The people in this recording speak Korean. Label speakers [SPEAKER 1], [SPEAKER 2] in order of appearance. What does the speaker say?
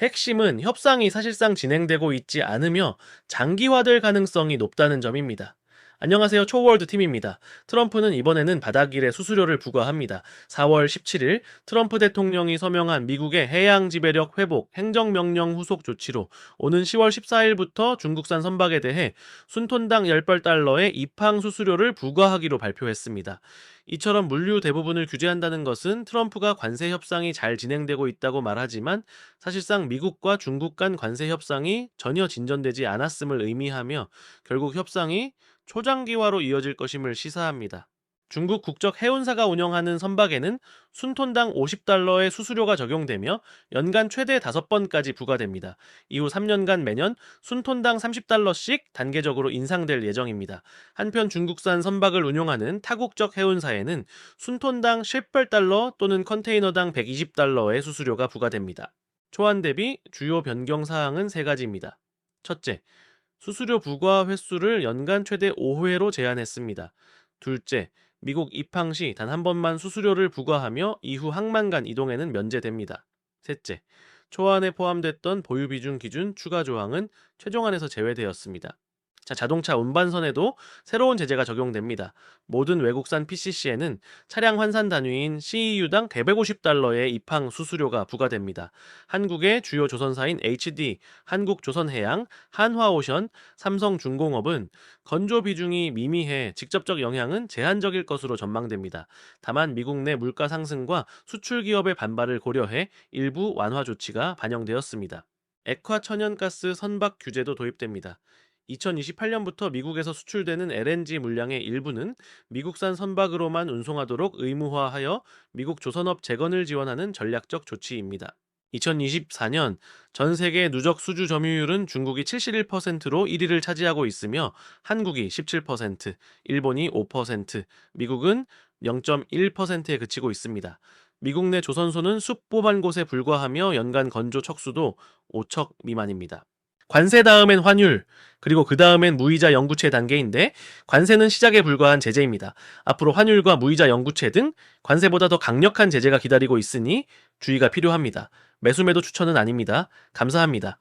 [SPEAKER 1] 핵심은 협상이 사실상 진행되고 있지 않으며 장기화될 가능성이 높다는 점입니다. 안녕하세요. 초월드 팀입니다. 트럼프는 이번에는 바닥일에 수수료를 부과합니다. 4월 17일 트럼프 대통령이 서명한 미국의 해양 지배력 회복 행정명령 후속 조치로 오는 10월 14일부터 중국산 선박에 대해 순톤당 10달러의 입항 수수료를 부과하기로 발표했습니다. 이처럼 물류 대부분을 규제한다는 것은 트럼프가 관세 협상이 잘 진행되고 있다고 말하지만 사실상 미국과 중국 간 관세 협상이 전혀 진전되지 않았음을 의미하며 결국 협상이 초장기화로 이어질 것임을 시사합니다. 중국 국적 해운사가 운영하는 선박에는 순톤당 50달러의 수수료가 적용되며 연간 최대 5번까지 부과됩니다. 이후 3년간 매년 순톤당 30달러씩 단계적으로 인상될 예정입니다. 한편 중국산 선박을 운용하는 타국적 해운사에는 순톤당 18달러 또는 컨테이너당 120달러의 수수료가 부과됩니다. 초안 대비 주요 변경 사항은 3가지입니다. 첫째, 수수료 부과 횟수를 연간 최대 5회로 제한했습니다. 둘째, 미국 입항 시 단 한 번만 수수료를 부과하며 이후 항만 간 이동에는 면제됩니다. 셋째, 초안에 포함됐던 보유 비중 기준 추가 조항은 최종안에서 제외되었습니다. 자동차 운반선에도 새로운 제재가 적용됩니다. 모든 외국산 PCC에는 차량 환산 단위인 CEU당 150달러의 입항 수수료가 부과됩니다. 한국의 주요 조선사인 HD, 한국조선해양, 한화오션, 삼성중공업은 건조 비중이 미미해 직접적 영향은 제한적일 것으로 전망됩니다. 다만 미국 내 물가 상승과 수출 기업의 반발을 고려해 일부 완화 조치가 반영되었습니다. 액화 천연가스 선박 규제도 도입됩니다. 2028년부터 미국에서 수출되는 LNG 물량의 일부는 미국산 선박으로만 운송하도록 의무화하여 미국 조선업 재건을 지원하는 전략적 조치입니다. 2024년 전 세계 누적 수주 점유율은 중국이 71%로 1위를 차지하고 있으며 한국이 17%, 일본이 5%, 미국은 0.1%에 그치고 있습니다. 미국 내 조선소는 숲보반 곳에 불과하며 연간 건조 척수도 5척 미만입니다. 관세 다음엔 환율, 그리고 그 다음엔 무이자 영구채 단계인데 관세는 시작에 불과한 제재입니다. 앞으로 환율과 무이자 영구채 등 관세보다 더 강력한 제재가 기다리고 있으니 주의가 필요합니다. 매수 매도 추천은 아닙니다. 감사합니다.